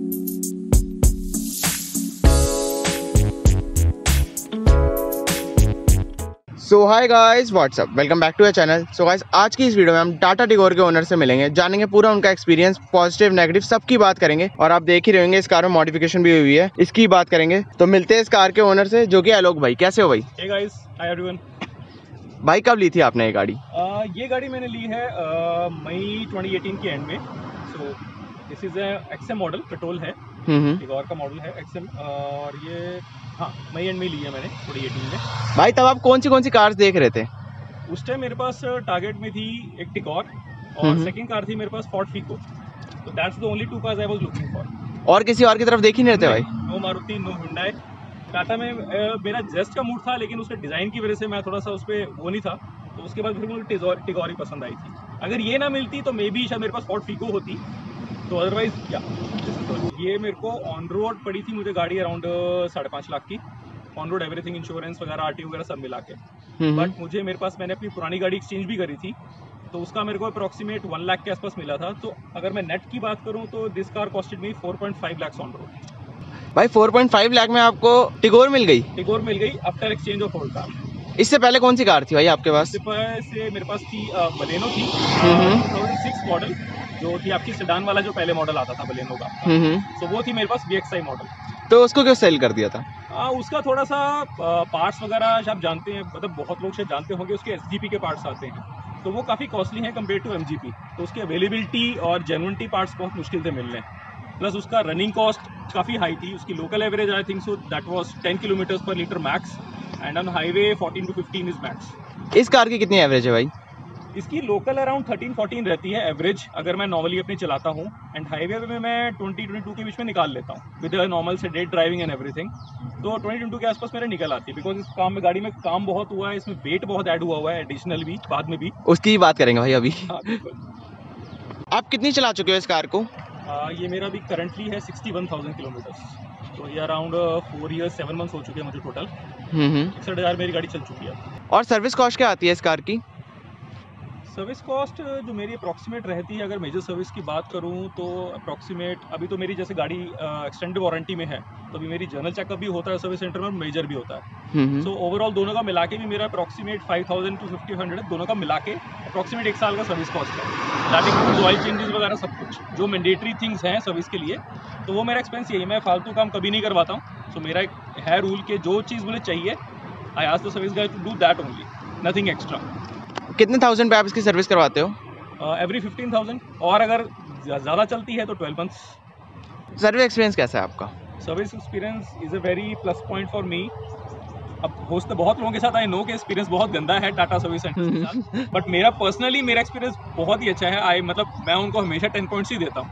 So hi guys, what's up, welcome back to a channel. So guys, आज की इस video में हम टाटा टिगोर के ओनर से मिलेंगे, जानेंगे पूरा उनका एक्सपीरियंस, पॉजिटिव नेगेटिव सबकी बात करेंगे। और आप देख ही रहे होंगे इस कार में मॉडिफिकेशन भी हुई है, इसकी बात करेंगे। तो मिलते हैं इस कार के ओनर से, जो कि आलोक भाई। कैसे हो भाई? Hey guys, hi everyone. भाई कब ली थी आपने ये गाड़ी? ये गाड़ी मैंने ली है मई 2018 के एंड में। So this is XM model, petrol है, टिगोर का मॉडल है एक्सएम। और ये हाँ मई एंड में ली है मैंने 2018 में। भाई तब आप कौन सी कार्स देख रहे थे? उस टाइम मेरे पास टारगेट में थी एक टिगोर और सेकंड कार थी मेरे पास फोर्ड फीको। तो that's the only two cars I was looking for. और किसी और की तरफ देख ही नहीं रहते भाई? No Maruti, no Hyundai. Tata में मेरा जस्ट का मूड था, लेकिन उसके डिज़ाइन की वजह से मैं थोड़ा सा उस पर वो नहीं था। तो उसके बाद फिर मुझे टिगोर ही पसंद आई थी। अगर ये ना मिलती तो मे बी शायद मेरे पास फोर्ड फीको होती, तो अदरवाइज क्या। ये मेरे को ऑन रोड पड़ी थी मुझे गाड़ी अराउंड 5.5 लाख की। ऑन रोड एवरीथिंग, इंश्योरेंस वगैरह, आरटी वगैरह सब मिला के। बट मुझे मेरे पास, मैंने अपनी पुरानी गाड़ी एक्सचेंज भी करी थी, तो उसका मेरे को अप्रॉक्सीमेट 1 लाख के आसपास मिला था। तो अगर मैं नेट की बात करूँ तो this car costed me 4.5 lakh on road. भाई 4.5 लाख में आपको टिगोर मिल गई? टिगोर मिल गई after exchange of old car. इससे पहले कौन सी कार थी भाई आपके पास? इससे पहले मेरे पास थी बलेनो थी, 2006 मॉडल, जो थी आपकी सेडान वाला जो पहले मॉडल आता था बलेनो का। तो वो थी मेरे पास VXI मॉडल। तो उसको क्यों सेल कर दिया था? उसका थोड़ा सा पार्ट्स वगैरह आप जानते हैं, मतलब बहुत लोग शायद जानते होंगे, उसके SGP के पार्ट्स आते हैं, तो वो काफ़ी कॉस्टली हैं कंपेयर टू MGP। तो उसकी अवेलेबिलिटी और जेन्युइनिटी पार्ट्स बहुत मुश्किल से मिल रहे हैं। प्लस उसका रनिंग कॉस्ट काफ़ी हाई थी। उसकी local average I think so that was 10 kilometres पर litre max, and on highway 14 to 15 is max. इस कार की कितनी एवरेज है भाई? इसकी लोकल अराउंड 13-14 रहती है एवरेज, अगर मैं नॉर्मली अपनी चलाता हूँ। एंड हाईवे में मैं 20-22 के बीच में निकाल लेता हूँ विद नॉर्मल से डेट ड्राइविंग एंड एवरीथिंग। तो 20-22 के आसपास मेरे निकल आती है, बिकॉज इस काम में, गाड़ी में काम बहुत हुआ है, इसमें वेट बहुत ऐड हुआ है एडिशनल भी, बाद में भी उसकी ही बात करेंगे भाई अभी। हाँ बिल्कुल। आप कितनी चला चुके हो इस कार को? ये मेरा अभी करंटली है 61,000 किलोमीटर्स। तो ये अराउंड 4 years 7 months हो चुके हैं मुझे टोटल। 61,000 मेरी गाड़ी चल चुकी है। और सर्विस कॉस्ट क्या आती है इस कार की? सर्विस कॉस्ट जो मेरी अप्रॉक्सीमेट रहती है, अगर मेजर सर्विस की बात करूं तो अप्रॉक्सीमेट, अभी तो मेरी जैसे गाड़ी एक्सटेंडेड वारंटी में है, तो अभी मेरी जनरल चेकअप भी होता है सर्विस सेंटर में, मेजर भी होता है। सो ओवरऑल दोनों का मिला के भी मेरा अप्रॉक्सीमेट 5,000 to 5,500 दोनों का मिला के अप्रॉक्सीमेट 1 साल का सर्विस कॉस्ट है। दैट इंक्लूड्स ऑयल चेंजेस वगैरह सब कुछ जो मैंडेटरी थिंग्स हैं सर्विस के लिए। तो वो मेरा एक्सपेंस यही, मैं फालतू काम कभी नहीं करवाता हूँ। सो मेरा एक है रूल के जो चीज़ मुझे चाहिए, I ask the service guy to do that only, nothing extra. कितने थाउजेंड पे आप इसकी सर्विस करवाते हो? एवरी 15,000, और अगर ज़्यादा चलती है तो 12 months। सर्विस एक्सपीरियंस कैसा है आपका? Service experience is a very plus point for मी। अब होस्ट बहुत लोगों के साथ आई नो के एक्सपीरियंस बहुत गंदा है टाटा सर्विस सेंटर के साथ, बट मेरा पर्सनली मेरा एक्सपीरियंस बहुत ही अच्छा है। मतलब मैं उनको हमेशा 10 पॉइंट्स ही देता हूँ,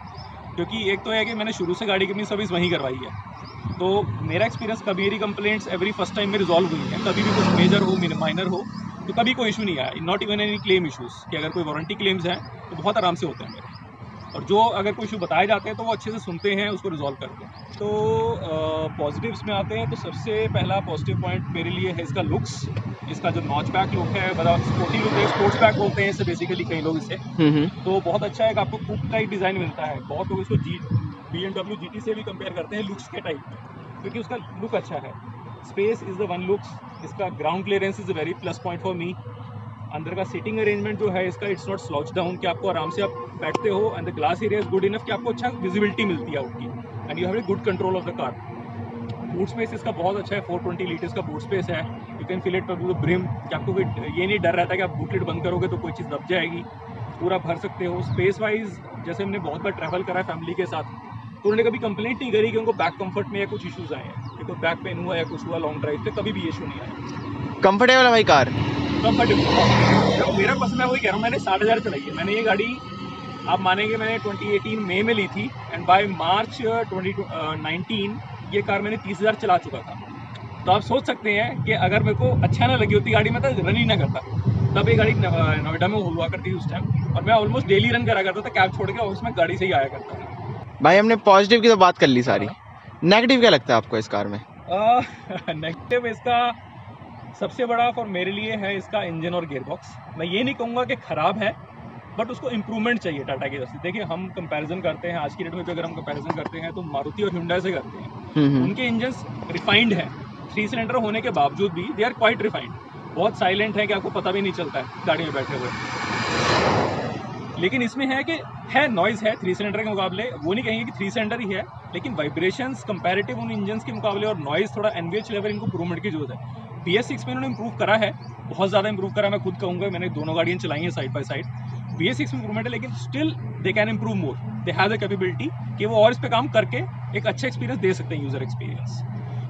क्योंकि एक तो है कि मैंने शुरू से गाड़ी की अपनी सर्विस वहीं करवाई है। तो मेरा एक्सपीरियंस, कभी मेरी कंप्लेंट्स एवरी फर्स्ट टाइम में रिजॉल्व हुई हैं, कभी भी कुछ मेजर हो माइनर हो तो कभी कोई इशू नहीं आया। Not even any claim issues, कि अगर कोई वारंटी क्लेम्स हैं तो बहुत आराम से होते हैं मेरे। और जो अगर कोई इशू बताए जाते हैं तो वो अच्छे से सुनते हैं, उसको रिजॉल्व करते हैं। तो पॉजिटिव्स में आते हैं तो सबसे पहला पॉजिटिव पॉइंट मेरे लिए है इसका लुक्स। इसका जो नॉच बैक लुक है, बड़ा स्पोर्टी लुक है, स्पोर्ट्स बैक बोलते हैं इसे बेसिकली कई लोग इसे। तो बहुत अच्छा है कि आपको कूप टाइप डिज़ाइन मिलता है। बहुत लोग इसको BMW GT से भी कंपेयर करते हैं लुक्स के टाइप में, क्योंकि उसका लुक अच्छा है। Space is the one looks. इसका ground clearance is a very plus point for me. अंदर का सीटिंग अरेंजमेंट जो है इसका, इट्स नॉट स्लॉच डाउन, कि आपको आराम से आप बैठते हो, and the glass area is good enough कि आपको अच्छा विजिबिलिटी मिलती है आउट की, and you have a good control of the car. Boot space इसका बहुत अच्छा है, 420 लीटर्स का बूट स्पेस है। You can fill it to the brim, कि आपको ये नहीं डर रहता है कि आप बूट लिड बंद करोगे तो कोई चीज़ दब जाएगी, पूरा भर सकते हो। स्पेस वाइज जैसे हमने बहुत बार ट्रैवल करा है फैमिली के साथ, तो उन्होंने कभी कंप्लेंट नहीं करी कि उनको बैक कंफर्ट में या कुछ इशूज़ आए हैं, कि कोई बैक पेन हुआ या कुछ हुआ लॉन्ग ड्राइव पे, कभी भी इशू नहीं आया। कंफर्टेबल है भाई कार? कंफर्टेबल मेरा पसंद है, वही कह रहा हूँ। मैंने 60,000 चलाई है मैंने ये गाड़ी। आप मानेंगे मैंने 2018 मई में ली थी, एंड बाय मार्च 2019 ये कार मैंने 30,000 चला चुका था। तो आप सोच सकते हैं कि अगर मेरे को अच्छा ना लगी होती गाड़ी में तो रन ही ना करता। तब ये गाड़ी नोएडा में हुआ करती थी उस टाइम, और मैं ऑलमोस्ट डेली रन करा करता था, कैब छोड़ के ऑफिस में गाड़ी से ही आया करता था। भाई हमने पॉजिटिव की तो बात कर ली सारी, नेगेटिव क्या लगता है आपको इस कार में? नेगेटिव इसका सबसे बड़ा फॉर मेरे लिए है इसका इंजन और गियरबॉक्स। मैं ये नहीं कहूँगा कि ख़राब है, बट उसको इंप्रूवमेंट चाहिए टाटा की तरफ से। देखिए हम कंपैरिजन करते हैं आज की डेट में भी, अगर हम कंपैरिजन करते हैं तो मारुति और Hyundai से करते हैं। उनके इंजन्स रिफाइंड है, 3 सिलेंडर होने के बावजूद भी दे आर क्वाइट रिफाइंड, बहुत साइलेंट है कि आपको पता भी नहीं चलता है गाड़ी में बैठे हुए। लेकिन इसमें है कि है नॉइज़ है 3 सिलेंडर के मुकाबले, वो नहीं कहेंगे कि 3 सिलेंडर ही है, लेकिन वाइब्रेशंस कंपैरेटिव उन इंजन्स के मुकाबले और नॉइज़ थोड़ा एनवीएच लेवल इनको इंप्रूवमेंट की जरूरत है। BS6 में इन्होंने इंप्रूव करा है, बहुत ज़्यादा इंप्रूव करा, मैं खुद कहूँगा, मैंने दोनों गाड़ियाँ चलाई हैं साइड बाय साइड। BS6 में इंप्रूवमेंट है, लेकिन still they can improve more, they have the capability कि वो और इस पे काम करके एक अच्छा एक्सपीरियंस दे सकते हैं, यूज़र एक्सपीरियंस।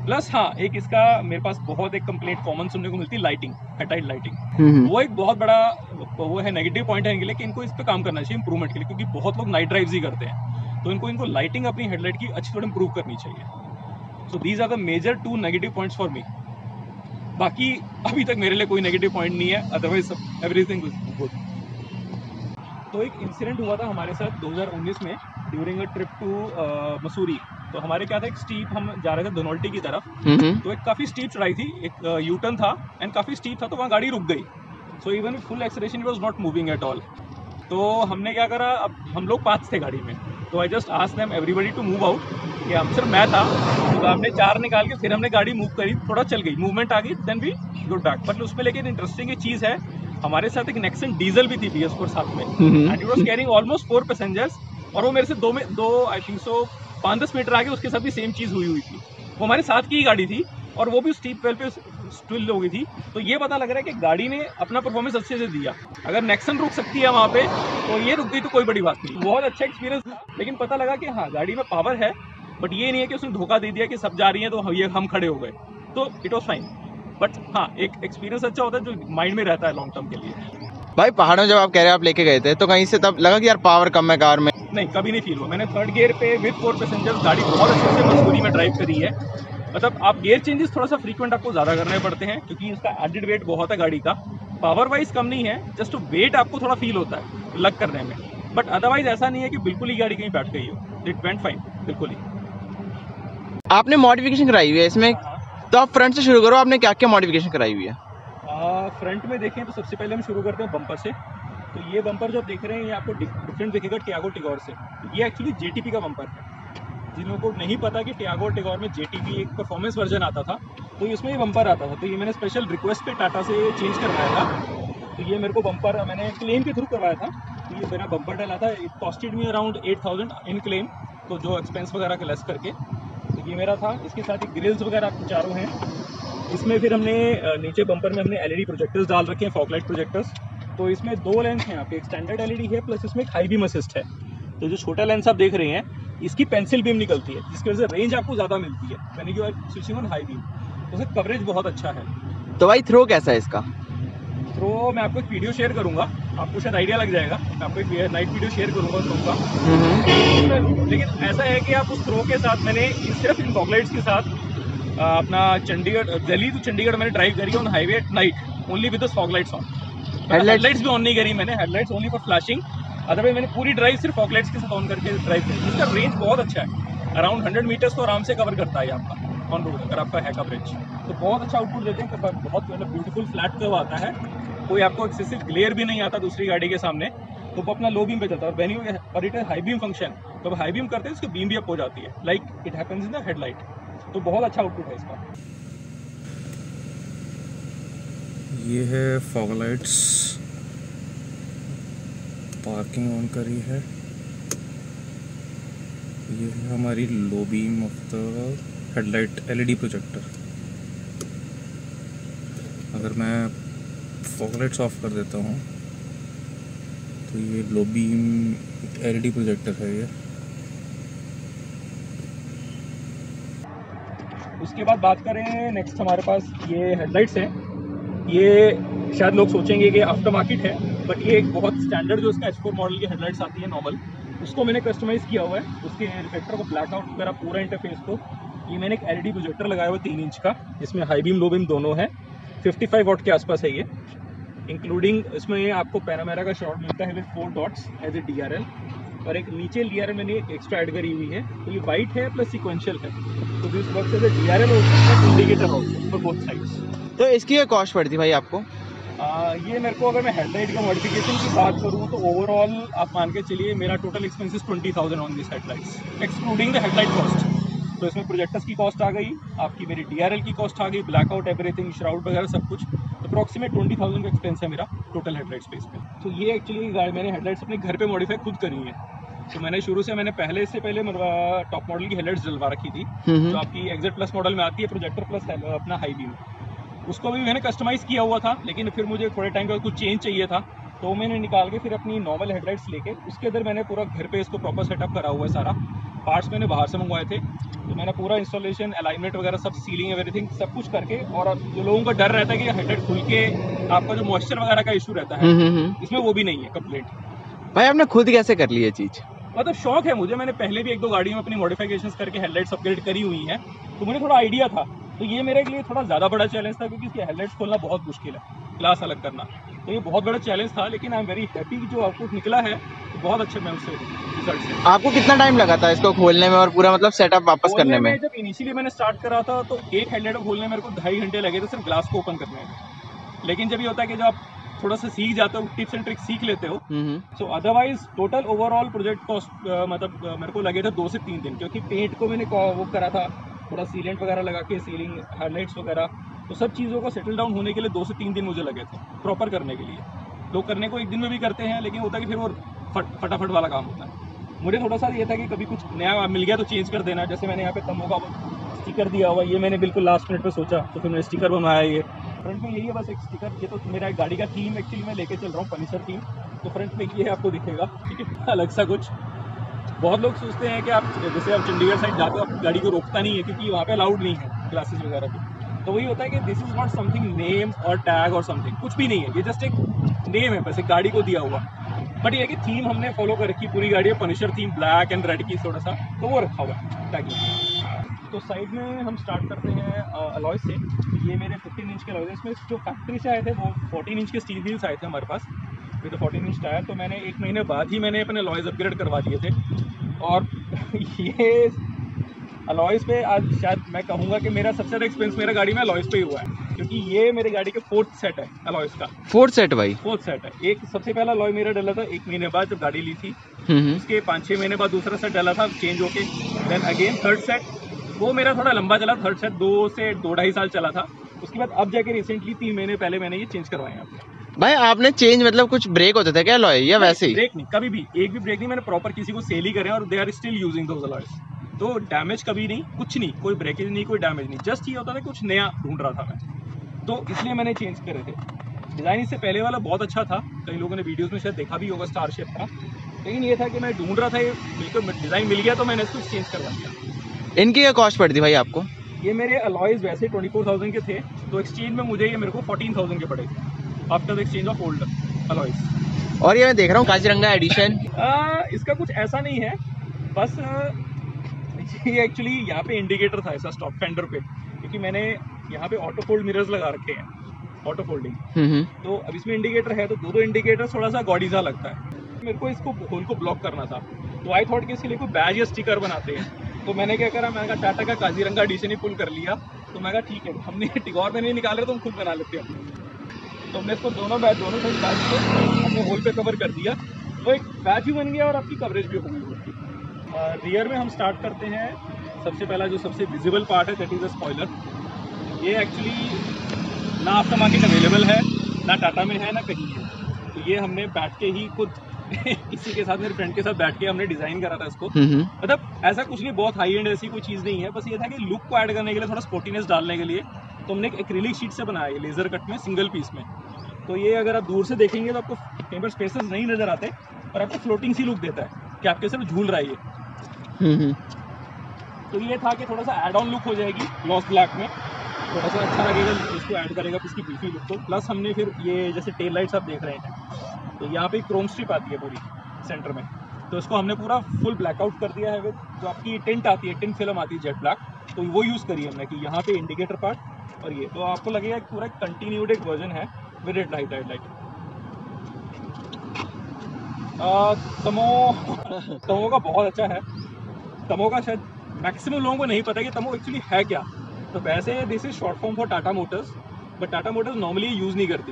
प्लस हाँ, एक इसका मेरे पास बहुत एक कंप्लेंट कॉमन सुनने को मिलती है, लाइटिंग, हेडलाइट लाइटिंग। वो एक बहुत बड़ा वो है नेगेटिव पॉइंट है इनके लिए कि इनको इस पे काम करना चाहिए इंप्रूवमेंट के लिए, क्योंकि बहुत लोग नाइट ड्राइव्स ही करते हैं, तो इनको लाइटिंग अपनी हेडलाइट की अच्छी थोड़ी इंप्रूव करनी चाहिए। So these are the major 2 negative points for me. बाकी अभी तक मेरे लिए कोई नेगेटिव पॉइंट नहीं है, अदरवाइज एवरीथिंग इज गुड। तो एक इंसिडेंट हुआ था हमारे साथ 2019 में during a trip to Mussoorie. तो हमारे क्या था, एक स्टीप, हम जा रहे थे धनौल्टी की तरफ, तो एक काफ़ी स्टीप चढ़ाई थी, एक यू टर्न था एंड काफ़ी स्टीप था, तो वहाँ गाड़ी रुक गई। So even full acceleration it was not moving at all. तो हमने क्या करा, अब हम लोग 5 थे गाड़ी में, तो I just asked them everybody to move out, कि हम सिर्फ मैं था, तो हमने 4 निकाल के फिर हमने गाड़ी मूव करी, थोड़ा चल गई, मूवमेंट आ गई, then we good back. But उसमें लेकिन इंटरेस्टिंग एक चीज़ है, हमारे साथ एक नेक्सन डीजल भी थी BS4 साथ में, and it was carrying almost 4 passengers, और वो मेरे से दो आई थिंक सो 5-10 मीटर आगे उसके साथ भी सेम चीज़ हुई थी। वो हमारे साथ की ही गाड़ी थी और वो भी स्टीप वेल पे स्टिल हो गई थी। तो ये पता लग रहा है कि गाड़ी ने अपना परफॉर्मेंस अच्छे से दिया। अगर नेक्सन रुक सकती है वहाँ पे, तो ये रुक गई तो कोई बड़ी बात नहीं। बहुत अच्छा एक्सपीरियंस था, लेकिन पता लगा कि हाँ, गाड़ी में पावर है, बट ये नहीं है कि उसने धोखा दे दिया कि सब जा रही हैं तो ये हम खड़े हो गए, तो इट वॉज फाइन। बट हाँ, एक एक्सपीरियंस अच्छा होता है जो माइंड में रहता है लॉन्ग टर्म के लिए। भाई पहाड़ों में जब आप कह रहे हैं आप लेके गए थे, तो कहीं से तब लगा कि यार पावर कम है कार में? नहीं, कभी नहीं फील हुआ। मैंने 3rd गियर पे विद 4 पैसेंजर्स गाड़ी बहुत अच्छे से मसूरी में ड्राइव करी है। मतलब आप गियर चेंजेस थोड़ा सा फ्रीक्वेंट आपको ज़्यादा करने पड़ते हैं, क्योंकि इसका एडेड वेट बहुत है गाड़ी का। पावर वाइज कम नहीं है, जस्ट वेट आपको थोड़ा फील होता है लग करने में, बट अदरवाइज ऐसा नहीं है कि बिल्कुल ही गाड़ी कहीं बैठ गई हो। इट वेंट फाइन, बिल्कुल ही। आपने मॉडिफिकेशन कराई हुई है इसमें, तो आप फ्रंट से शुरू करो, आपने क्या क्या मॉडिफिकेशन कराई हुई है? फ्रंट में देखें तो सबसे पहले हम शुरू करते हैं बम्पर से। तो ये बम्पर जो आप देख रहे हैं, ये आपको डिफरेंट दिखेगा टियागो टिगोर से। ये एक्चुअली JTP का बम्पर है। जिन लोगों को नहीं पता कि टियागो टिगोर में JTP एक परफॉर्मेंस वर्जन आता था, तो इसमें ये बम्पर आता था। तो ये मैंने स्पेशल रिक्वेस्ट पे टाटा से चेंज करवाया था। तो ये मेरे को बम्पर मैंने क्लेम के थ्रू करवाया था, तो ये मेरा बम्पर डला था। It costed me around 8000 in claim, तो जो एक्सपेंस वगैरह का लेस करके। तो ये मेरा था। इसके साथ ही ग्रिल्स वगैरह चारों हैं। इसमें फिर हमने नीचे बम्पर में हमने LED प्रोजेक्टर्स डाल रखे हैं, फॉगलाइट प्रोजेक्टर्स। तो इसमें 2 लेंस हैं यहाँ पे, एक स्टैंडर्ड LED है, प्लस इसमें एक हाई बीम असिस्ट है। तो जो छोटा लेंस आप देख रहे हैं, इसकी पेंसिल बीम निकलती है, जिसकी वजह से रेंज आपको ज़्यादा मिलती है यानी कि स्विचिंग ऑन हाई बीम, तो उसका कवरेज बहुत अच्छा है। तो भाई थ्रो कैसा है इसका? थ्रो मैं आपको एक वीडियो शेयर करूँगा, आपको शायद आइडिया लग जाएगा। मैं आपको एक नाइट वीडियो शेयर करूँगा थ्रो का। लेकिन ऐसा है कि आप उस थ्रो के साथ, मैंने सिर्फ इन फॉगलाइट्स के साथ अपना चंडीगढ़, दिल्ली टू चंडीगढ़ मैंने ड्राइव करी on highway at night only with the fog lights on. Headlights भी ऑन नहीं करी मैंने, headlights only for flashing. Otherwise मैंने पूरी ड्राइव सिर्फ फॉगलाइट्स के साथ ऑन करके ड्राइव करी। इसका रेंज बहुत अच्छा है, अराउंड 100 मीटर्स तो आराम से कवर करता है आपका ऑन रोड, अगर आपका है कवरेज। तो बहुत अच्छा आउटपुट देते हैं, बहुत मतलब ब्यूटीफुल फ्लैट कर्व आता है, कोई आपको एक्सेसिव ग्लेयर भी नहीं आता दूसरी गाड़ी के सामने। तो वो अपना लो बीम पे चलता है, और व्हेन यू और इट है हाई बीम फंक्शन, तो हाई बीम करते हैं इसकी बीम भी अप हो जाती है, like it happens in the headlight. तो बहुत अच्छा आउटपुट है इसका। ये है फॉगलाइट्स, पार्किंग ऑन करी है। ये है हमारी low beam of the headlight LED projector. अगर मैं फॉगलाइट्स ऑफ कर देता हूँ तो ये लो बीम LED प्रोजेक्टर है ये। उसके बाद बात करें नेक्स्ट, हमारे पास ये हेडलाइट्स हैं। ये शायद लोग सोचेंगे कि आफ्टर मार्केट है, बट ये एक बहुत स्टैंडर्ड जो इसका H4 मॉडल की हेडलाइट्स आती है नॉर्मल, उसको मैंने कस्टमाइज़ किया हुआ है। उसके रिफ्लेक्टर को ब्लैक आउट वगैरह पूरा इंटरफेस को, ये मैंने एक LED प्रोजेक्टर लगाया हुआ 3 इंच का, जिसमें हाई बीम लो बीम दोनों है। 55 वॉट के आसपास है ये, इंक्लूडिंग इसमें आपको पैनामेरा का शॉट मिलता है with 4 dots as a DRL, और एक नीचे DRL मैंने एक एक्स्ट्रा ऐड करी हुई है। तो ये वाइट है प्लस सिक्वेंशियल है, तो this works as a DRL और indicator also for both sides. तो इसकी क्या कॉस्ट पड़ती भाई आपको? ये मेरे को, अगर मैं हेडलाइट का मॉडिफिकेशन की बात करूँ तो ओवरऑल आप मान के चलिए मेरा total expenses 20,000 on this headlights, excluding the headlight cost. तो इसमें प्रोजेक्टर्स की कॉस्ट आ गई, आपकी मेरी DRL की कॉस्ट आ गई, ब्लैकआउट एवरीथिंग, श्राउड वगैरह सब कुछ, अप्रॉक्सीमेट 20,000 का एक्सपेंस है मेरा टोटल हेडलाइट स्पेस पे। तो ये एक्चुअली मैंने हेडलाइट्स अपने घर पे मॉडिफाई खुद करी है। तो मैंने शुरू से इससे पहले टॉप मॉडल की हेडलाइट्स डलवा रखी थी, जो आपकी एग्जैक्ट प्लस मॉडल में आती है, प्रोजेक्टर प्लस अपना हाई बीम। उसको भी मैंने कस्टमाइज किया हुआ था, लेकिन फिर मुझे थोड़े टाइम बाद कुछ चेंज चाहिए था, तो मैंने निकाल के फिर अपनी नॉर्मल हेडलाइट्स लेके उसके अंदर मैंने पूरा घर पे इसको प्रॉपर सेटअप करा हुआ है। सारा पार्ट्स मैंने बाहर से मंगवाए थे, तो मैंने पूरा इंस्टॉलेशन, अलाइनमेंट वगैरह सब, सीलिंग एवरीथिंग सब कुछ करके। और जो लोगों का डर रहता है कि हेडलाइट खुल के आपका जो मॉइस्चर वगैरह का इशू रहता है, इसमें वो भी नहीं है कंप्लीट। भाई आपने खुद कैसे कर ली ये चीज? मतलब शौक है मुझे, मैंने पहले भी 1-2 गाड़ियों में अपनी मॉडिफिकेशंस करके हेडलाइट्स अपग्रेड करी हुई हैं, तो मुझे थोड़ा आइडिया था। तो ये मेरे लिए थोड़ा ज़्यादा बड़ा चैलेंज था, क्योंकि इसकी हेडलाइट्स खोलना बहुत मुश्किल है, क्लास अलग करना, तो ये बहुत बड़ा चैलेंज था। लेकिन आई एम वेरी हैप्पी कि जो आउटपुट निकला है तो बहुत अच्छे मैं उससे रिजल्ट से। आपको कितना टाइम लगा था इसको खोलने में और पूरा मतलब सेटअप वापस करने में? जब इनिशियली मैंने स्टार्ट करा था तो एक हेडलाइट खोलने में मेरे को 2.5 घंटे लगे थे सिर्फ ग्लास को ओपन करने में। लेकिन जब ये होता है कि जब आप थोड़ा सा सीख जाते हो, टिप्स एंड ट्रिक्स सीख लेते हो, सो otherwise total overall project cost मतलब मेरे को लगे थे 2 से 3 दिन, क्योंकि पेंट को मैंने वो करा था, थोड़ा सीलेंट वगैरह लगा के, सीलिंग, हेडलाइट्स वगैरह, तो सब चीज़ों को सेटल डाउन होने के लिए 2 से 3 दिन मुझे लगे थे प्रॉपर करने के लिए। लोग करने को 1 दिन में भी करते हैं, लेकिन होता है कि फिर वो फटाफट वाला काम होता है। मुझे थोड़ा सा ये था कि कभी कुछ नया मिल गया तो चेंज कर देना। जैसे मैंने यहाँ पे तमो का स्टिकर दिया हुआ, ये मैंने बिल्कुल लास्ट मिनट पे सोचा, तो फिर मैंने स्टिकर बनवाया। ये फ्रंट में यही है बस एक स्टिकर, ये तो मेरा एक गाड़ी का थीम एक्चुअली मैं लेके चल रहा हूँ, पनिशर थीम, तो फ्रंट में ये आपको दिखेगा, ठीक है, अलग सा कुछ। बहुत लोग सोचते हैं कि आप जैसे आप चंडीगढ़ साइड जाते हो, आप गाड़ी को रोकता नहीं है, क्योंकि वहाँ पे अलाउड नहीं है क्लासेस वगैरह की। तो वही होता है कि this is not something name और टैग और समथिंग, कुछ भी नहीं है, ये जस्ट एक नेम है बस एक गाड़ी को दिया हुआ। बट ये कि थीम हमने फॉलो कर रखी, पूरी गाड़ी है Punisher theme, black and red की थोड़ा सा, तो वो रखा हुआ है टैगिंग। तो साइड में हम स्टार्ट करते हैं अलॉय से। ये मेरे 15 इंच के अलॉय, इसमें जो फैक्ट्री से आए थे वो 14 इंच के स्टील व्हील्स आए थे हमारे पास, विद 14 इंच टायर। तो मैंने 1 महीने बाद ही मैंने अपने अलॉयज अपग्रेड करवा दिए थे। और ये अलॉयज पे आज शायद मैं कहूँगा कि मेरा सबसे ज़्यादा एक्सपेंस मेरा गाड़ी में अलॉयज पे ही हुआ है, क्योंकि ये मेरे गाड़ी के 4th सेट है अलॉयज का। 4th सेट भाई? 4th सेट है। एक सबसे पहला अलॉय मेरा डला था 1 महीने बाद जब गाड़ी ली थी, उसके 5-6 महीने बाद दूसरा सेट डला था चेंज होके, देन अगेन 3rd सेट, वो मेरा थोड़ा लंबा चला, 3rd सेट 2 से 2.5 साल चला था। उसके बाद अब जाके रिसेंटली 3 महीने पहले मैंने ये चेंज करवाए हैं। भाई आपने चेंज मतलब कुछ ब्रेक होता था क्या अलॉय, या वैसे ही? ब्रेक नहीं, कभी भी एक भी ब्रेक नहीं, मैंने प्रॉपर किसी को सेल ही करे और they are still using those alloys. तो डैमेज कभी नहीं, कुछ नहीं, कोई ब्रेकेज नहीं, कोई डैमेज नहीं, जस्ट ये होता था कुछ नया ढूंढ रहा था मैं, तो इसलिए मैंने चेंज करे थे। डिज़ाइन इससे पहले वाला बहुत अच्छा था, कई लोगों ने वीडियोस में शायद देखा भी होगा, स्टार शेप था, लेकिन ये था कि मैं ढूंढ रहा था, ये बिल्कुल डिज़ाइन मिल गया तो मैंने इसको चेंज करवा दिया। इनकी क्या कॉस्ट पड़ती भाई आपको? ये मेरे अलॉयज वैसे 24,000 के थे, तो एक्सचेंज में मुझे ये मेरे को 14,000 के पड़े थे after the exchange of old alloys. और ये मैं देख रहा हूँ काजीरंगा एडिशन, इसका कुछ ऐसा नहीं है, बस ये एक्चुअली यहाँ पे इंडिकेटर था ऐसा स्टॉप फेंडर पे, क्योंकि मैंने यहाँ पे ऑटो फोल्ड मिरर्स लगा रखे हैं, ऑटो फोल्डिंग। तो अब इसमें इंडिकेटर है, तो 2 इंडिकेटर थोड़ा सा गॉडी सा लगता है। मेरे को इसको होल को ब्लॉक करना था, तो आई थॉट कि इसके लिए कोई बैज या स्टिकर बनाते हैं। तो मैंने क्या करा, मैंने कहा टाटा का काजीरंगा एडिशन ही पुल कर लिया। तो मैं कहा ठीक है, हमने टिगोर में नहीं निकाल रहे तो हम खुद बना लेते हैं। तो हमने इसको दोनों साइड बैच को अपने होल पे कवर कर दिया, तो एक बैच भी बन गया और आपकी कवरेज भी हो गई। रियर में हम स्टार्ट करते हैं, सबसे पहला जो सबसे विजिबल पार्ट है दैट इज़ अ स्पॉइलर। ये एक्चुअली ना आफ्टर मार्केट अवेलेबल है, ना टाटा में है, ना कहीं है। तो ये हमने बैठ के ही खुद किसी के साथ, मेरे फ्रेंड के साथ बैठ के हमने डिज़ाइन करा था इसको। मतलब ऐसा कुछ नहीं, बहुत हाई एंड ऐसी कोई चीज़ नहीं है, बस ये था कि लुक को ऐड करने के लिए, थोड़ा स्पोर्टीनेस डालने के लिए, तो हमने एक एक्रिलिक शीट से बनाया है लेज़र कट में, सिंगल पीस में। तो ये अगर आप दूर से देखेंगे तो आपको कहीं पर स्पेसेस नहीं नज़र आते, पर आपको फ्लोटिंग सी लुक देता है कि आपके सिर्फ झूल रहा है ये। तो ये था कि थोड़ा सा एड ऑन लुक हो जाएगी ग्लॉस ब्लैक में, थोड़ा सा अच्छा लगेगा, इसको ऐड करेगा इसकी बीफी लुक को। प्लस हमने फिर ये जैसे टेल लाइट्स आप देख रहे हैं, तो यहाँ पे क्रोम स्ट्रिप आती है पूरी सेंटर में, तो इसको हमने पूरा फुल ब्लैकआउट कर दिया है विद जो आपकी टिंट आती है, टिंट फिल्म आती है जेट ब्लैक, तो वो यूज़ करी हमने कि यहाँ पे इंडिकेटर पार्ट और ये, तो आपको लगेगा कि पूरा कंटिन्यूड एक वर्जन है विद रेड लाइट। तमो का बहुत अच्छा है। तमो का शायद मैक्सिमम लोगों को नहीं पता कि तमो एक्चुअली है क्या। तो वैसे this is short form for Tata Motors, but Tata Motors normally use नहीं करती।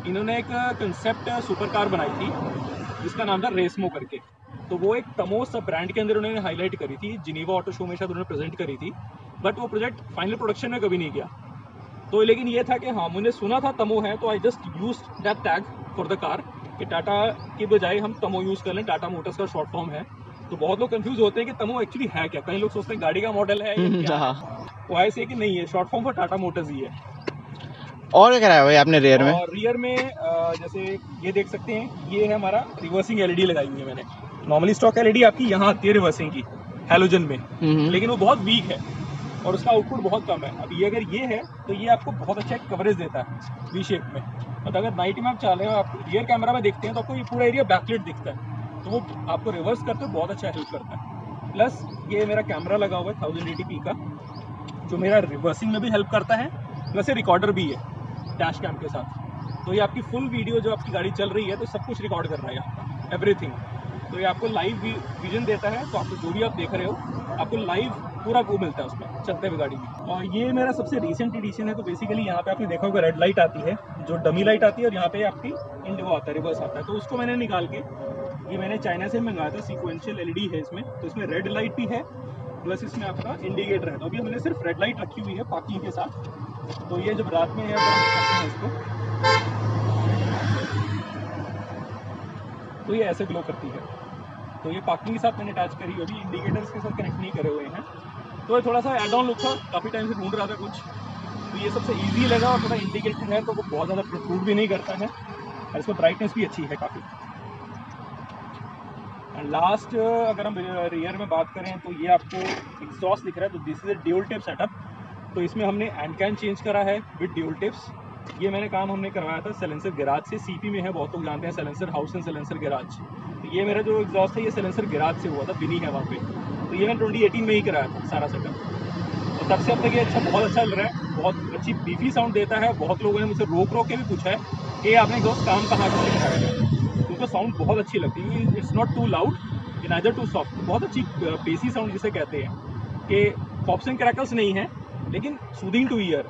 इन्होंने एक कंसेप्ट सुपर कार बनाई थी जिसका नाम था रेसमो करके। तो वो एक तमो सब ब्रांड के अंदर उन्होंने हाईलाइट करी थी, जिनेवा ऑटो शो में शायद उन्होंने प्रेजेंट करी थी, बट वो प्रोजेक्ट फाइनल प्रोडक्शन में कभी नहीं गया। तो लेकिन ये था कि हाँ, मैंने सुना था तमो है, तो I just use that tag for the car कि टाटा के बजाय हम तमो यूज़ कर लें, टाटा मोटर्स का शॉर्ट फॉर्म है। तो बहुत लोग कंफ्यूज होते हैं कि तमो एक्चुअली है क्या, कई लोग सोचते हैं गाड़ी का मॉडल है या क्या है। वो ऐसे है कि नहीं है, short form for Tata Motors ही है। और क्या कराया भाई आपने रियर में? और रियर में जैसे ये देख सकते हैं, ये है हमारा रिवर्सिंग एलईडी लगाई हुई है मैंने। नॉर्मली स्टॉक एलईडी आपकी यहाँ आती है रिवर्सिंग की हैलोजन में, लेकिन वो बहुत वीक है और उसका आउटपुट बहुत कम है। अब ये अगर ये है तो ये आपको बहुत अच्छा कवरेज देता है वी शेप में। और अगर नाइट में आप चल रहे हो, आप रियर कैमरा में देखते हैं तो आपको ये पूरा एरिया बैकलाइट दिखता है, तो वो आपको रिवर्स करते हुए बहुत अच्छा हेल्प करता है। प्लस ये मेरा कैमरा लगा हुआ है 1080p का, जो मेरा रिवर्सिंग में भी हेल्प करता है, प्लस ये रिकॉर्डर भी है डैश कैम के साथ। तो ये आपकी फुल वीडियो जो आपकी गाड़ी चल रही है तो सब कुछ रिकॉर्ड कर रहा है, एवरीथिंग। तो ये आपको लाइव विजन देता है, तो आपको जो भी आप देख रहे हो आपको लाइव पूरा वो मिलता है उसमें चलते हुए गाड़ी में। और ये मेरा सबसे रिसेंट एडिशन है। तो बेसिकली यहाँ पे आपने देखा होगा रेड लाइट आती है, जो डमी लाइट आती है, और यहाँ पे आपकी इंडिगो आता है, रिवर्स आता है। तो उसको मैंने निकाल के, ये मैंने चाइना से मंगाया था, सीक्वेंशियल एलईडी है इसमें। तो इसमें रेड लाइट भी है, प्लस इसमें आपका इंडिकेटर है। तो अभी हमने सिर्फ रेड लाइट रखी हुई है पार्किंग के साथ। तो ये जब रात में है इसको, तो ये ऐसे ग्लो करती है। तो ये पार्किंग के साथ मैंने अटैच करी, अभी इंडिकेटर्स के साथ कनेक्ट नहीं करे हुए हैं। तो ये थोड़ा सा एड ऑन लुक था, काफ़ी टाइम से ढूंढ रहा था कुछ, तो ये सबसे इजी लगा। और थोड़ा इंडिकेटर है तो वो बहुत ज़्यादा प्रोट्रूड भी नहीं करता है, और इसमें ब्राइटनेस भी अच्छी है काफ़ी। एंड लास्ट अगर हम रियर में बात करें तो ये आपको एग्जॉस्ट दिख रहा है। तो this is a dual tip setup. तो इसमें हमने एंड कैन चेंज करा है विद ड्यूल टिप्स। ये मैंने काम हमने करवाया था सैलेंसर गैराज से, सीपी में है, बहुत लोग जानते हैं silencer house and silencer garage. तो ये मेरा जो एग्जॉस्ट है ये सैलेंसर गैराज से हुआ था, बिनी है वहाँ पे। तो ये मैंने 2018 में ही कराया था सारा सेटअप, और तब से अब तक ये बहुत अच्छा चल रहा है, बहुत अच्छी बीफी साउंड देता है। बहुत लोगों ने मुझसे रोक के भी पूछा है कि आपने एग्जॉस्ट काम कहाँ से सिखाया है, क्योंकि साउंड बहुत अच्छी लगती है। It's not too loud, neither too soft, बहुत अच्छी बेसी साउंड जिसे कहते हैं, कि पॉप्स एंड क्रैकल्स नहीं है, लेकिन सूदिंग टू ईयर।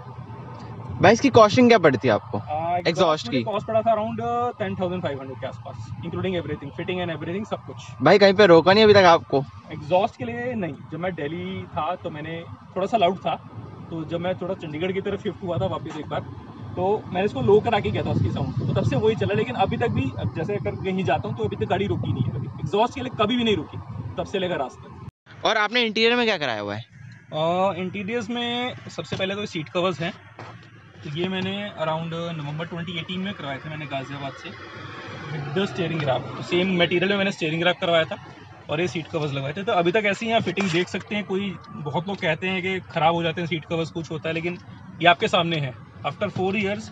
भाई इसकी कॉस्टिंग क्या पड़ती है आपको एग्जॉस्ट की? कॉस्ट पड़ा था अराउंड 10,500 के आसपास, including everything, fitting and everything, सब कुछ। भाई कहीं पे रोका नहीं अभी तक आपको एग्जॉस्ट के लिए? नहीं, जब मैं दिल्ली था तो मैंने थोड़ा सा लाउड था, तो जब मैं थोड़ा चंडीगढ़ की तरफ शिफ्ट हुआ था वापस एक बार, तो मैंने इसको लो करा के गया था उसकी साउंड, तो तब से वही चला। लेकिन अभी तक भी जैसे अगर कहीं जाता हूँ तो अभी तक गाड़ी रुकी नहीं है, कभी एग्जॉस्ट के लिए कभी भी नहीं रुकी, तब से लेकर आज तक। और आपने इंटीरियर में क्या कराया हुआ है? इंटीरियर्स में सबसे पहले तो सीट कवर्स हैं। तो ये मैंने अराउंड नवंबर 2018 में करवाए थे मैंने गाजियाबाद से, विद द स्टीयरिंग रैप। तो सेम मटेरियल में मैंने स्टीयरिंग रैप करवाया था, और ये सीट कवर्स लगवाए थे। तो अभी तक ऐसे ही आप फिटिंग देख सकते हैं। कोई बहुत लोग कहते हैं कि ख़राब हो जाते हैं सीट कवर्स, कुछ होता है, लेकिन ये आपके सामने है आफ्टर 4 ईयर्स।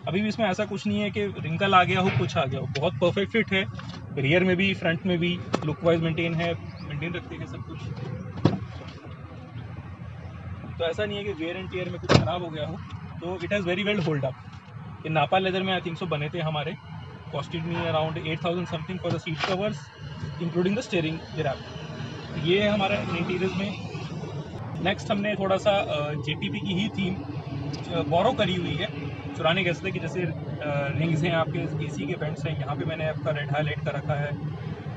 अभी भी इसमें ऐसा कुछ नहीं है कि रिंकल आ गया हो, कुछ आ गया हो, बहुत परफेक्ट फिट है। रियर में भी, फ्रंट में भी लुक वाइज मेंटेन रखते हैं सब कुछ। तो ऐसा नहीं है कि वेयर एंड टियर में कुछ ख़राब हो गया हो। तो it has very well hold up. ये नापा लेदर में आई थिंक सो बने थे हमारे, costed me around 8,000 something for the seat covers including the steering wrap. ये है हमारा इंटीरियर में। नेक्स्ट हमने थोड़ा सा जेटीपी की ही थीम बोरो करी हुई है, चुराने कैसे कि जैसे रिंग्स हैं आपके, एसी के वेंट्स हैं, यहाँ पे मैंने आपका रेड हाईलाइट कर रखा है।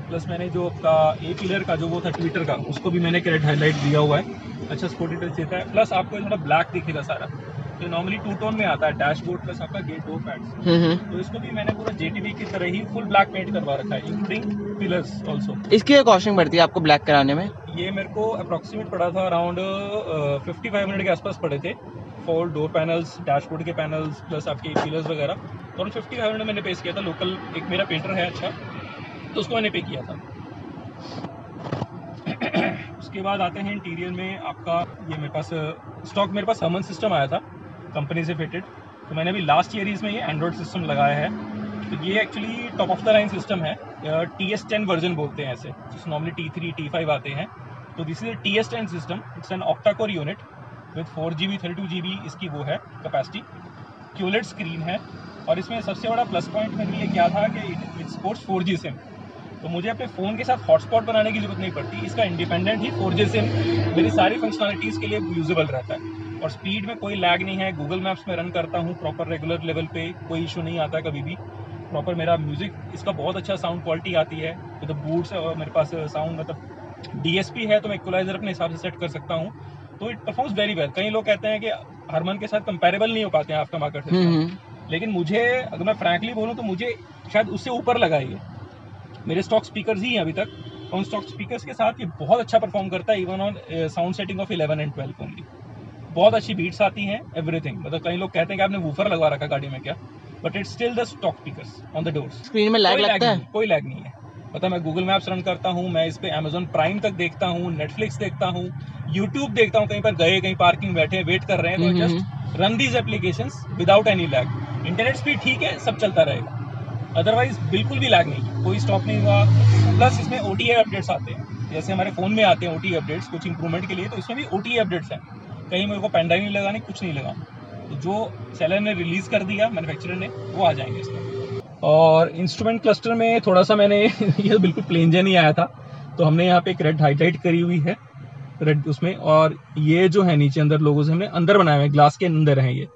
प्लस मैंने जो आपका ए पिलर का जो वो था ट्विटर का, उसको भी मैंने रेड हाईलाइट दिया हुआ है, अच्छा स्पोर्टी टच देता है। प्लस आपको थोड़ा ब्लैक दिखेगा सारा, तो नॉर्मली 2 टोन में आता है डैशबोर्ड प्लस आपका गेट डोर पैड्स। तो इसको भी मैंने पूरा जेटीबी की तरह ही फुल ब्लैक पेंट करवा रखा है, इंक्लूडिंग पिलर्स ऑल्सो। इसकी कॉस्टिंग पड़ती है आपको ब्लैक कराने में? ये मेरे को अप्रॉक्सीमेट पड़ा था अराउंड 5500 के आसपास पड़े थे, फॉर डोर पैनल्स, डैशबोर्ड के पैनल्स, प्लस आपके पिलर्स वगैरह। तो 5500 मैंने पे किया था। लोकल एक मेरा पेंटर है अच्छा, तो उसको मैंने पे किया था। उसके बाद आते हैं इंटीरियर में आपका, ये मेरे पास स्टॉक मेरे पास हमन सिस्टम आया था कंपनी से फिटेड। तो मैंने अभी लास्ट ईयर इसमें ये एंड्रॉयड सिस्टम लगाया है। तो ये actually top of the line system है, TS10 वर्जन बोलते हैं ऐसे, जिस नॉर्मली T3 T5 आते हैं। तो this is TS10 system, it's an octa core unit with 4GB 32GB इसकी वो है कैपेसिटी। क्यूलेट स्क्रीन है, और इसमें सबसे बड़ा प्लस पॉइंट मेरे लिए क्या था कि इट सपोर्ट्स 4G सिम। तो मुझे अपने फ़ोन के साथ हॉटस्पॉट बनाने की जरूरत नहीं पड़ती, इसका इंडिपेंडेंट ही 4G सिम मेरी सारी फंक्शनलिटीज़ के लिए यूजेबल रहता है। और स्पीड में कोई लैग नहीं है। गूगल मैप्स में रन करता हूँ प्रॉपर रेगुलर लेवल पे, कोई इशू नहीं आता कभी भी। प्रॉपर मेरा म्यूजिक, इसका बहुत अच्छा साउंड क्वालिटी आती है। तो बूट्स मेरे पास साउंड मतलब DSP है, तो मैं इक्वलाइजर अपने हिसाब से सेट कर सकता हूँ, तो इट परफॉर्म्स वेरी वेल। कई लोग कहते हैं कि हरमन के साथ कंपेरेबल नहीं हो पाते हैं आफ्टर मार्केट सिस्टम, लेकिन मुझे, अगर मैं फ्रैंकली बोलूँ तो मुझे शायद उससे ऊपर लगा ये। मेरे स्टॉक स्पीकर्स ही हैं अभी तक, उन स्टॉक स्पीकर्स के साथ ये बहुत अच्छा परफॉर्म करता है, even on sound setting of 11 and 12 only. बहुत अच्छी बीट्स आती हैं, एवरीथिंग। मतलब कई लोग कहते हैं कि आपने वूफर लगवा रखा गाड़ी में क्या, but it's still the stock speakers on the doors. Screen में लैग लगता है? कोई लैग नहीं है। मतलब मैं गूगल मैप्स रन करता हूँ, मैं इस पे अमेजॉन प्राइम तक देखता हूँ, नेटफ्लिक्स देखता हूँ, यूट्यूब देखता हूँ, कहीं पर गए, कहीं पार्किंग बैठे वेट कर रहे हैं, तो just run these applications without any lag. Internet speed ठीक है, सब चलता रहेगा, अदरवाइज बिल्कुल भी लैग नहीं है, कोई स्टॉप नहीं हुआ। प्लस इसमें OTA अपडेट्स आते हैं, जैसे हमारे फोन में आते हैं OTA अपडेट्स कुछ इंप्रूवमेंट के लिए, तो इसमें भी OTA अपडेट्स हैं। कहीं मेरे को पेन ड्राइव नहीं लगानी, कुछ नहीं लगाना, तो जो सेलर ने रिलीज कर दिया, मैन्युफैक्चरर ने, वो आ जाएंगे इसमें। और इंस्ट्रूमेंट क्लस्टर में थोड़ा सा मैंने ये बिल्कुल प्लेन जैन ही आया था, तो हमने यहाँ पे एक रेड हाईलाइट करी हुई है, रेड उसमें, और ये जो है नीचे अंदर लोगों से हमने अंदर बनाए हुए, ग्लास के अंदर है ये।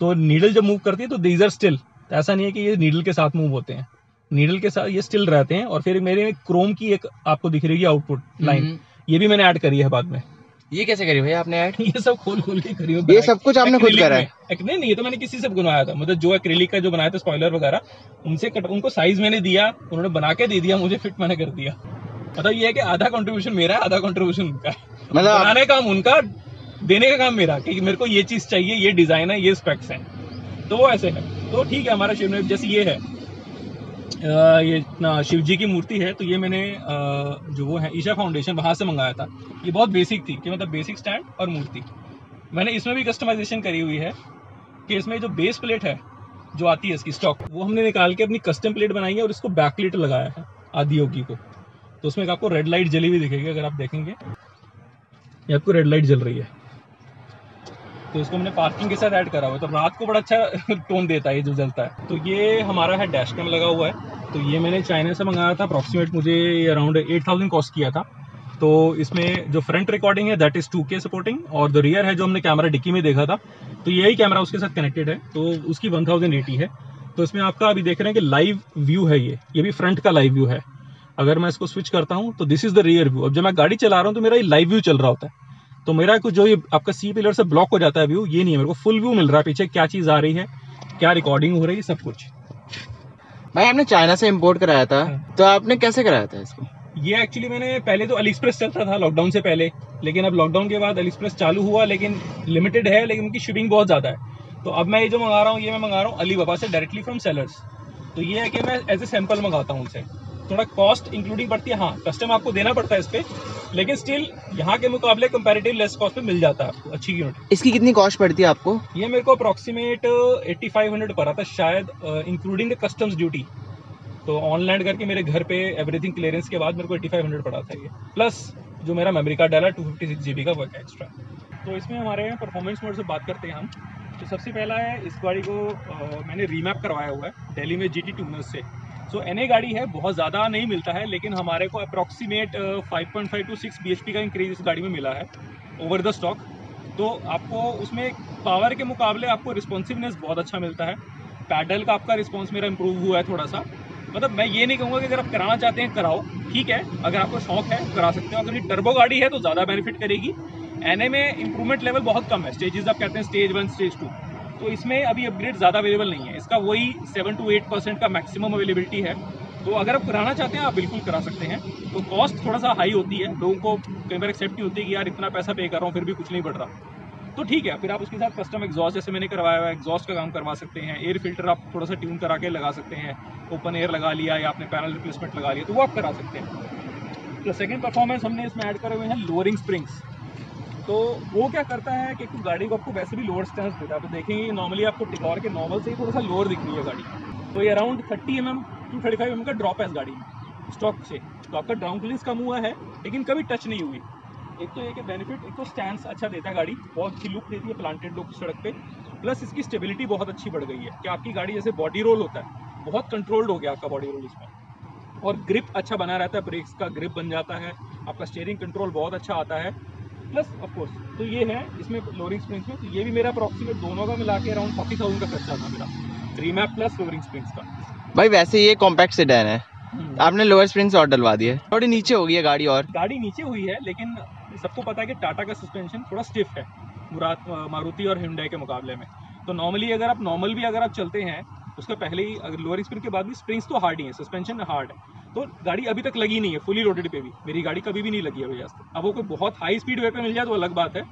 तो नीडल जब मूव करती है तो दीज आर स्टिल, ऐसा नहीं है कि ये नीडल के साथ मूव होते हैं, नीडल के साथ ये स्टिल रहते हैं। और फिर मेरे क्रोम की एक आपको दिख रही है आउटपुट लाइन, ये भी मैंने ऐड करी है बाद में। ये कैसे करी भाई आपने ऐड? ये सब खोल के करी है, ये सब कुछ आपने खुद करा है? नहीं, ये तो मैंने किसी से बनवाया था, मतलब जो एक्रिलिक का जो बनाया था स्पॉइलर वगैरह, उनसे उनको साइज मैंने दिया, उन्होंने बना के दे दिया, मुझे फिट मैंने कर दिया। मतलब ये है कि आधा कंट्रीब्यूशन मेरा है, आधा कंट्रीब्यूशन उनका है। मतलब बनाने का काम उनका, देने का काम मेरा, कि मेरे को ये चीज चाहिए, ये डिजाइन है, ये स्पेक्स है, तो वो ऐसे है। तो ठीक है, हमारा शिव में जैसे ये है, ये इतना शिव जी की मूर्ति है, तो ये मैंने जो वो है ईशा फाउंडेशन, वहां से मंगाया था। ये बहुत बेसिक थी, कि मतलब बेसिक स्टैंड और मूर्ति। मैंने इसमें भी कस्टमाइजेशन करी हुई है, कि इसमें जो बेस प्लेट है जो आती है इसकी स्टॉक, वो हमने निकाल के अपनी कस्टम प्लेट बनाई है, और इसको बैकलाइट लगाया है आदि योगी को। तो उसमें आपको रेड लाइट जली हुई दिखेगी, अगर आप देखेंगे ये आपको रेड लाइट जल रही है, तो इसको हमने पार्किंग के साथ ऐड करा हुआ है, तो रात को बड़ा अच्छा टोन देता है ये जो जलता है। तो ये हमारा है डैश कैम लगा हुआ है, तो ये मैंने चाइना से मंगाया था, अप्रॉक्सीमेट मुझे अराउंड 8000 कॉस्ट किया था। तो इसमें जो फ्रंट रिकॉर्डिंग है दैट इज 2K सपोर्टिंग, और जो रियर है जो हमने कैमरा डिक्की में देखा था, तो यही कैमरा उसके साथ कनेक्टेड है, तो उसकी 1080 है। तो इसमें आपका अभी देख रहे हैं कि लाइव व्यू है, ये भी फ्रंट का लाइव व्यू है। अगर मैं इसको स्विच करता हूँ तो this is the rear view. अब जब मैं गाड़ी चला रहा हूँ तो मेरा ये लाइव व्यू चल रहा होता है, तो मेरा कुछ जो ये आपका C पिलर से ब्लॉक हो जाता है व्यू, ये नहीं है, मेरे को फुल व्यू मिल रहा है, पीछे क्या चीज आ रही है, क्या रिकॉर्डिंग हो रही है, सब कुछ। भाई आपने चाइना से इंपोर्ट कराया था, तो आपने कैसे कराया था इसको? ये एक्चुअली मैंने पहले तो अलीएक्सप्रेस चलता था लॉकडाउन से पहले, लेकिन अब लॉकडाउन के बाद अलीएक्सप्रेस चालू हुआ, लेकिन लिमिटेड है, लेकिन उनकी शिपिंग बहुत ज़्यादा है। तो अब मैं ये जो मंगा रहा हूँ, ये मैं मंगा रहा हूँ अलीबाबा से डायरेक्टली फ्रॉम सेलर्स। तो ये है कि मैं एज ए सैंपल मंगाता हूँ उनसे, थोड़ा कॉस्ट इंक्लूडिंग पड़ती है, हाँ कस्टम आपको देना पड़ता है इस पर, लेकिन स्टिल यहाँ के मुकाबले कंपैरेटिव लेस कॉस्ट पे मिल जाता है आपको अच्छी यूनिट। इसकी कितनी कॉस्ट पड़ती है आपको? ये मेरे को अप्रॉक्सीमेट 8500 पड़ा था शायद, इंक्लूडिंग द कस्टम्स ड्यूटी। तो ऑनलाइन करके मेरे घर पे एवरीथिंग क्लियरेंस के बाद मेरे को 8500 पड़ा था ये, प्लस जो मेरा मेमोरी कार्ड डाला 256 GB का वर्क एक्स्ट्रा। तो इसमें हमारे परफॉर्मेंस मोड से बात करते हैं हम। तो सबसे पहला है, इस गाड़ी को मैंने रीमैप करवाया हुआ है दिल्ली में GT ट्यूनर्स से। सो NA गाड़ी है, बहुत ज़्यादा नहीं मिलता है, लेकिन हमारे को अप्रॉक्सीमेट 5.5 to 6 bhp का इंक्रीज इस गाड़ी में मिला है ओवर द स्टॉक। तो आपको उसमें पावर के मुकाबले आपको रिस्पॉन्सिवनेस बहुत अच्छा मिलता है। पैडल का आपका रिस्पॉन्स मेरा इंप्रूव हुआ है थोड़ा सा। मतलब मैं ये नहीं कहूँगा कि अगर आप कराना चाहते हैं कराओ, ठीक है, अगर आपको शौक है करा सकते हो। अगर ये टर्बो गाड़ी है तो ज़्यादा बेनिफिट करेगी। NA में इंप्रूवमेंट लेवल बहुत कम है, स्टेजेस आप कहते हैं स्टेज 1 स्टेज 2, तो इसमें अभी अपग्रेड ज़्यादा अवेलेबल नहीं है। इसका वही 7 to 8% का मैक्सिमम अवेलेबिलिटी है। तो अगर आप कराना चाहते हैं आप बिल्कुल करा सकते हैं। तो कॉस्ट थोड़ा सा हाई होती है, लोगों को कई बार एक्सेप्ट नहीं होती कि यार इतना पैसा पे कर रहा हूँ फिर भी कुछ नहीं बढ़ रहा, तो ठीक है, फिर आप उसके साथ कस्टम एग्जॉस्ट जैसे मैंने करवाया हुआ है, एग्जॉस्ट का काम करवा सकते हैं। एयर फिल्टर आप थोड़ा सा ट्यून करा के लगा सकते हैं, ओपन एयर लगा लिया या आपने पैनल रिप्लेसमेंट लगा लिया, तो वो आप करा सकते हैं। तो सेकंड परफॉर्मेंस हमने इसमें ऐड करे हुए हैं लोअरिंग स्प्रिंग्स। तो वो क्या करता है कि गाड़ी को आपको वैसे भी लोअर स्टेंस देता है। तो देखेंगे नॉर्मली आपको टिगोर के नॉर्मल से ही थोड़ा सा लोअर दिख रही है गाड़ी, तो ये अराउंड 30 mm to 35 mm का ड्रॉप है इस गाड़ी में स्टॉक से। तो आपका डाउन क्लियरेंस कम हुआ है लेकिन कभी टच नहीं हुई। एक तो ये कि बेनिफिट, एक तो स्टैंस अच्छा देता है गाड़ी, बहुत अच्छी लुक देती है, प्लांटेड लुक सड़क पे। प्लस इसकी स्टेबिलिटी बहुत अच्छी बढ़ गई है कि आपकी गाड़ी जैसे बॉडी रोल होता है, बहुत कंट्रोल्ड हो गया आपका बॉडी रोल इसमें। और ग्रिप अच्छा बना रहता है, ब्रेक्स का ग्रिप बन जाता है, आपका स्टीयरिंग कंट्रोल बहुत अच्छा आता है। प्लस ऑफ कोर्स तो ये है इसमें लोअरिंग स्प्रिंग्स में, तो ये भी मेरा अप्रॉक्सीमेट दोनों का मिला के अराउंड 40,000 का खर्चा था मेरा, रीमैप प्लस लोअरिंग स्प्रिंग्स का। भाई वैसे ये कॉम्पैक्ट सेडान है, आपने लोअर स्प्रिंग्स और डलवा दिए, थोड़ी नीचे हो गई है गाड़ी, और गाड़ी नीचे हुई है, लेकिन सबको पता है कि टाटा का सस्पेंशन थोड़ा स्टिफ है मारुति और hyundai के मुकाबले में। तो नॉर्मली अगर आप चलते हैं उसके पहले ही, अगर लोअर स्प्रिंग के बाद भी स्प्रिंग्स तो हार्ड ही है, सस्पेंशन हार्ड है, तो गाड़ी अभी तक लगी नहीं है फुली लोडेड पे भी, मेरी गाड़ी कभी भी नहीं लगी है भैया आज तक। अब वो कोई बहुत हाई स्पीड वे पे मिल जाए तो अलग बात है,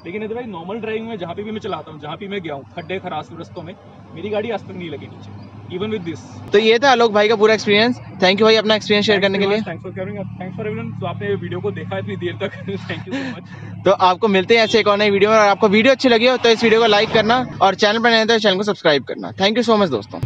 लेकिन अदरवाइज नॉर्मल ड्राइविंग में जहाँ पे भी मैं चलाता हूँ, जहाँ भी मैं गया हूँ खड्डे खरास रस्तों में, मेरी गाड़ी आज तक नहीं लगी नीचे, इवन विद दिस। तो ये था आलोक भाई का पूरा एक्सपीरियंस। थैंक यू भाई अपना एक्सपीरियंस शेयर करने के लिए। थैंक्स फॉर एवरीवन, तो आपने वीडियो को देखा इतनी देर तक, थैंक यू सो मच। तो आपको मिलते हैं ऐसे एक और नई वीडियो में, और आपको वीडियो अच्छी लगी हो तो इस वीडियो को लाइक करना, और चैनल पर नए हैं तो चैनल को सब्सक्राइब करना। थैंक यू सो मच दोस्तों।